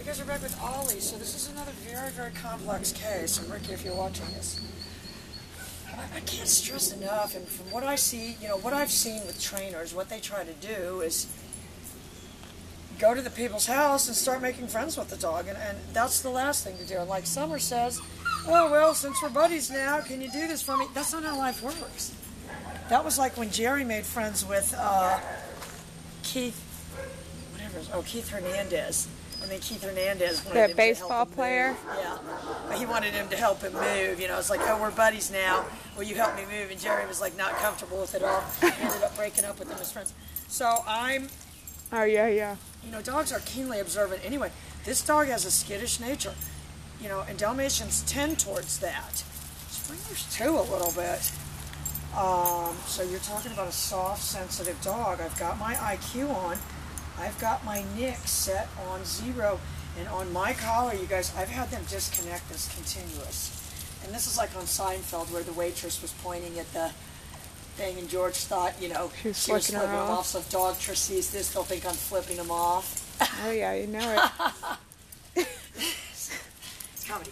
You guys are back with Ollie, so this is another very, very complex case. And Ricky, if you're watching this, I can't stress enough, and from what I see, you know, what I've seen with trainers, what they try to do is go to the people's house and start making friends with the dog, and that's the last thing to do. And like Summer says, oh, well, since we're buddies now, can you do this for me? That's not how life works. That was like when Jerry made friends with Keith Hernandez. And then Keith Hernandez wanted him the baseball player? Yeah. But he wanted him to help him move. You know, it's like, oh, we're buddies now. Will you help me move? And Jerry was like not comfortable with it all. He ended up breaking up with him as friends. So I'm... Oh, yeah. You know, dogs are keenly observant. Anyway, this dog has a skittish nature. You know, and Dalmatians tend towards that. Springers too a little bit. So you're talking about a soft, sensitive dog. I've got my IQ on. I've got my nick set on 0, and on my collar, you guys, I've had them disconnect this continuous. And this is like on Seinfeld, where the waitress was pointing at the thing, and George thought, you know, she was flipping them off. So if dog sees this, they'll think I'm flipping them off. Oh yeah, you know it. It's comedy.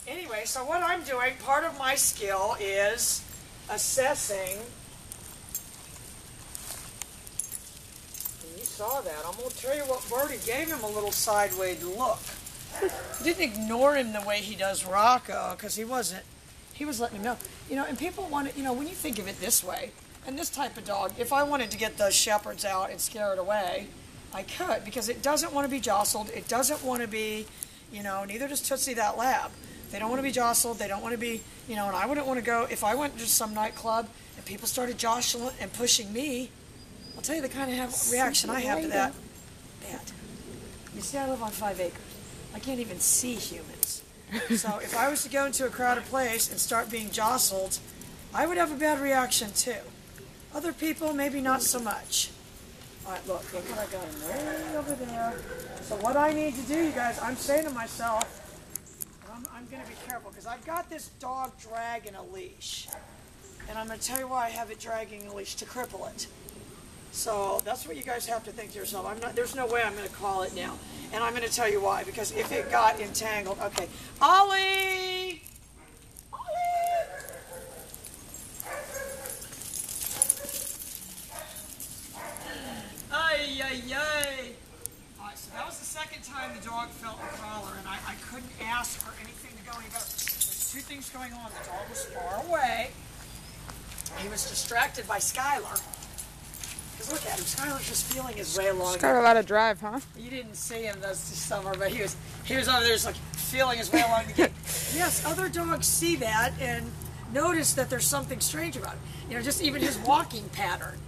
Anyway, so what I'm doing, part of my skill is assessing. Saw that. I'm going to tell you what, Birdie gave him a little sideways look. He didn't ignore him the way he does Rocco, because he was letting him know. You know, and people want to, you know, when you think of it this way, and this type of dog, if I wanted to get the shepherds out and scare it away, I could, because it doesn't want to be jostled. It doesn't want to be, you know, neither does Tootsie, that lab. They don't want to be jostled. They don't want to be, you know, and I wouldn't want to go, if I went to some nightclub and people started jostling and pushing me, I'll tell you the kind of reaction I have to that. Bad. You see, I live on 5 acres. I can't even see humans. So if I was to go into a crowded place and start being jostled, I would have a bad reaction too. Other people, maybe not so much. All right, look what I got him way over there. So what I need to do, you guys, I'm saying to myself, I'm going to be careful, because I've got this dog dragging a leash. And I'm going to tell you why I have it dragging a leash, to cripple it. So that's what you guys have to think to yourself. There's no way I'm going to call it now. And I'm going to tell you why. Because if it got entangled... Okay. Ollie! Ollie! Ay, ay, ay. All right, so that was the second time the dog felt the collar, and I couldn't ask for anything to go any better. There's 2 things going on. The dog was far away. He was distracted by Skylar. Because look at him, Skylar's just feeling his way along. He's got a lot of drive, huh? You didn't see him this summer, but he was over there just like feeling his way along the gate. Yes, other dogs see that and notice that there's something strange about it. You know, just even his walking pattern,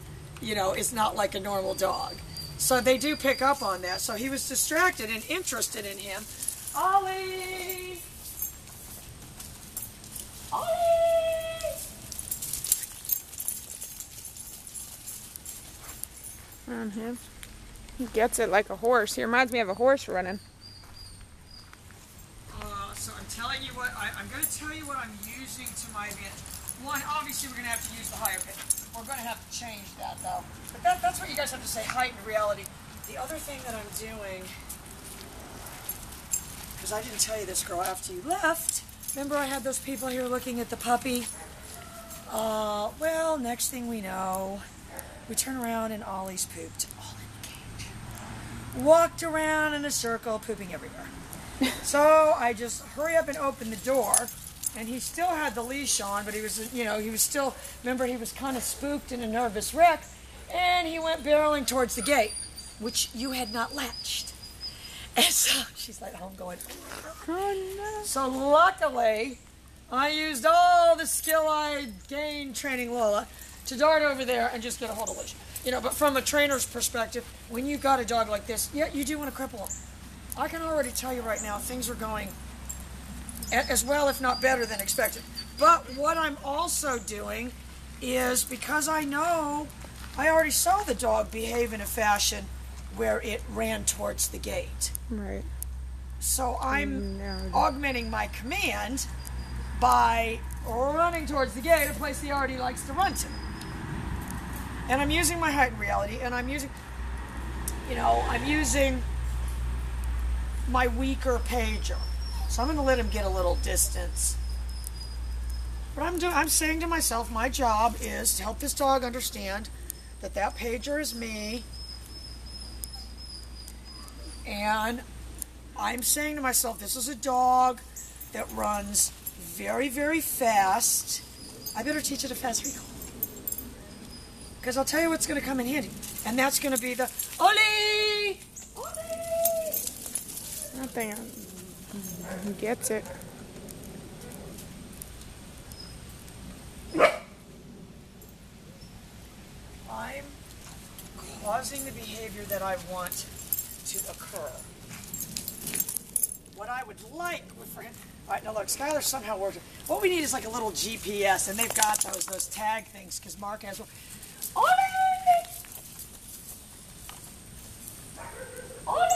you know, is not like a normal dog. So they do pick up on that. So he was distracted and interested in him. Ollie! Ollie! On him. He gets it like a horse. He reminds me of a horse running. So I'm telling you what, I'm going to tell you what I'm using to my advantage. One, obviously we're going to have to use the higher pitch. We're going to have to change that though. But that's what you guys have to say, heightened reality. The other thing that I'm doing, because I didn't tell you this, girl, after you left. Remember I had those people here looking at the puppy? Well, next thing we know, we turn around and Ollie's pooped all in the cage. Walked around in a circle, pooping everywhere. So I just hurry up and open the door, and he still had the leash on, but he was, you know, he was still, remember, he was kind of spooked in a nervous wreck, and he went barreling towards the gate, which you had not latched. And so she's like home going, oh no. So luckily, I used all the skill I gained training Lola to dart over there and just get a hold of leash. You know, but from a trainer's perspective, when you've got a dog like this, yeah, you do want to cripple him. I can already tell you right now, things are going as well, if not better than expected. But what I'm also doing is, because I know, I already saw the dog behave in a fashion where it ran towards the gate. Right. So I'm augmenting my command by running towards the gate, a place he already likes to run to. And I'm using my heightened reality, and I'm using, you know, I'm using my weaker pager. So I'm going to let him get a little distance. But I'm saying to myself, my job is to help this dog understand that that pager is me. And I'm saying to myself, this is a dog that runs very, very fast. I better teach it a fast recall. Because I'll tell you what's going to come in handy. And that's going to be the Ollie! Ollie! That thing gets it. I'm causing the behavior that I want to occur. What I would like for him. All right, now look, Skylar somehow works. What we need is like a little GPS, and they've got those tag things because Mark has one. Ollie! Ollie!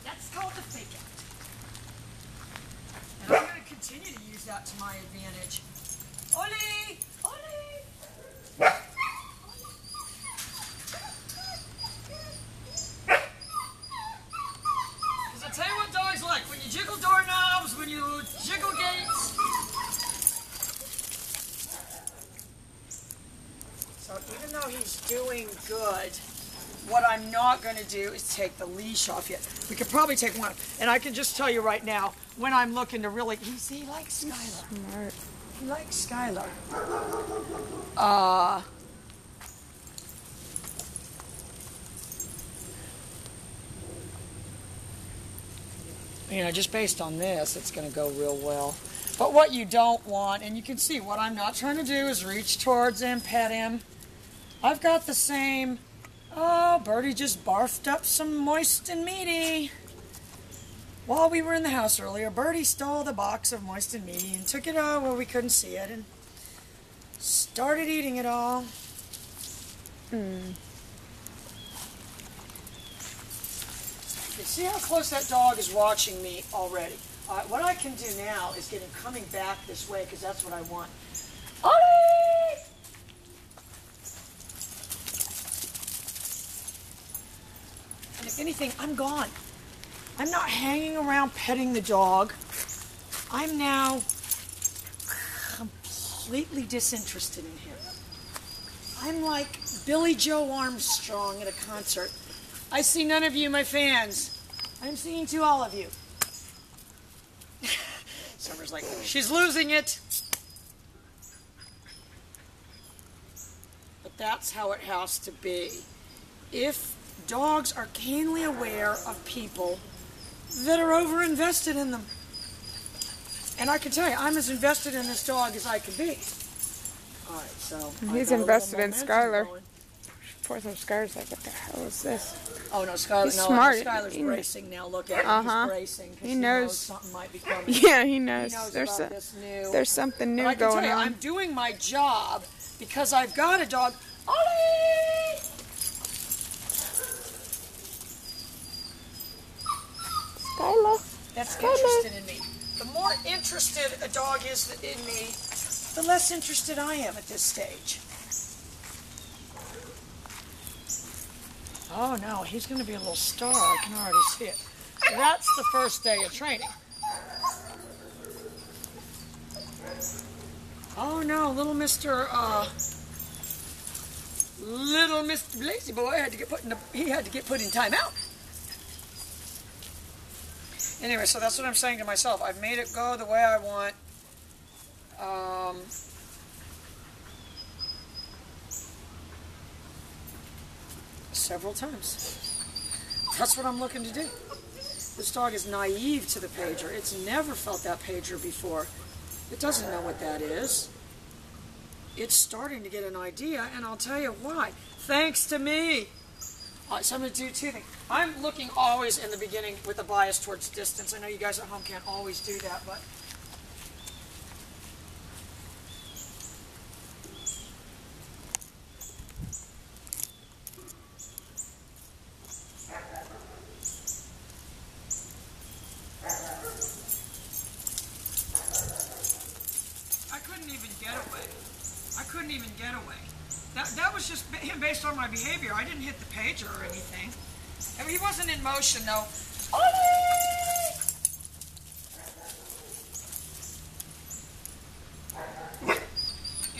That's called the fake out. And I'm going to continue to use that to my advantage. Ollie! Ollie! Because I tell you what dogs like, when you jiggle doorknobs, when you jiggle gates. So even though he's doing good, what I'm not going to do is take the leash off yet. We could probably take one. And I can just tell you right now, when I'm looking to really, he likes Skylar. Smart. He likes Skylar. You know, just based on this, it's going to go real well. But what you don't want, and you can see what I'm not trying to do is reach towards him, pet him. I've got the same, oh, Birdie just barfed up some moist and meaty. While we were in the house earlier, Birdie stole the box of moist and meaty and took it out where we couldn't see it and started eating it all. You can see how close that dog is watching me already. What I can do now is get him coming back this way because that's what I want. Ollie! And if anything, I'm gone. I'm not hanging around petting the dog. I'm now completely disinterested in him. I'm like Billy Joe Armstrong at a concert. I see none of you, my fans. I'm singing to all of you. Summer's like, she's losing it. But that's how it has to be. If dogs are keenly aware of people that are over-invested in them. And I can tell you, I'm as invested in this dog as I can be. All right, so he's invested in Skylar. Pour some Skylar's like, what the hell is this? Oh no, Skylar! He's no, smart. Skylar's bracing now. Look at him. He's bracing. He knows something might be coming. Yeah, he knows. There's Something new but I can going tell you, on. I'm doing my job because I've got a dog. Ollie! Skylar. That's interested in me. The more interested a dog is in me, the less interested I am at this stage. Oh no, he's going to be a little star. I can already see it. That's the first day of training. Oh no, little Mr. Lazy Boy had to get put in timeout. Anyway, so that's what I'm saying to myself. I've made it go the way I want. Several times. That's what I'm looking to do. This dog is naive to the pager. It's never felt that pager before. It doesn't know what that is. It's starting to get an idea, and I'll tell you why. Thanks to me. So I'm going to do two things. I'm looking always in the beginning with a bias towards distance. I know you guys at home can't always do that, but get away. I couldn't even get away. That was just him based on my behavior. I didn't hit the pager or anything. I mean, he wasn't in motion, though. Ollie!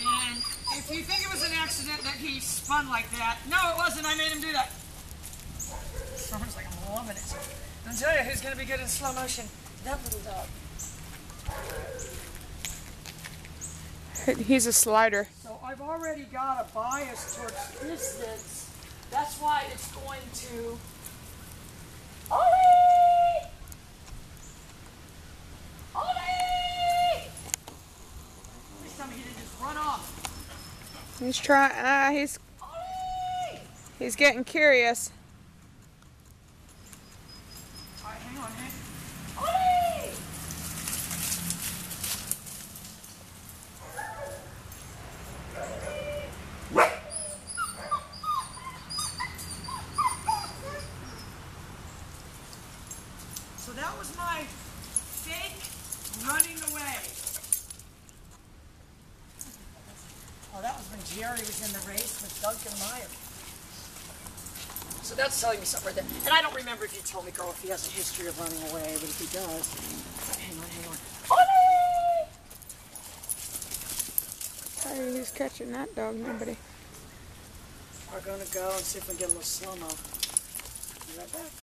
And if you think it was an accident that he spun like that, no, it wasn't. I made him do that. Someone's like, I'm loving it. I'll tell you who's going to be good in slow motion. That little dog. He's a slider. So I've already got a bias towards distance. That's why it's going to... Ollie! Ollie! Please tell me he didn't just run off. He's trying. Ollie! He's getting curious. All right, hang on, Ollie! So that was my fake running away. Oh, that was when Jerry was in the race with Duncan Meyer. So that's telling me something right there. And I don't remember if you told me, girl, if he has a history of running away, but if he does, hang on. Ollie! Sorry, who's catching that dog? Nobody. We're gonna go and see if we can get a little slow-mo. Be right back.